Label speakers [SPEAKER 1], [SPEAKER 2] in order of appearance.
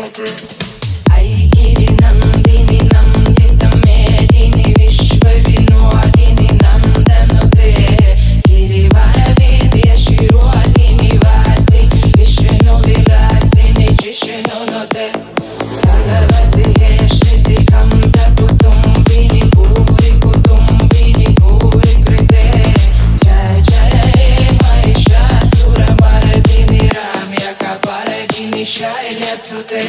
[SPEAKER 1] ऐगिरि नन्दिनि नन्दित मेदिनि विश्वविनोदिनि नन्दनुते गिरिवरविद्य शिरोदिनि वासि विष्णुविलासिनि जिष्णुनुते भगवति हे श्रुतिकन्दकुटुम्बिनि भूरि कुटुम्बिनि भूरि कृते जय जय हे महिषासुरमर्दिनि रम्यकपर्दिनि शैलसुते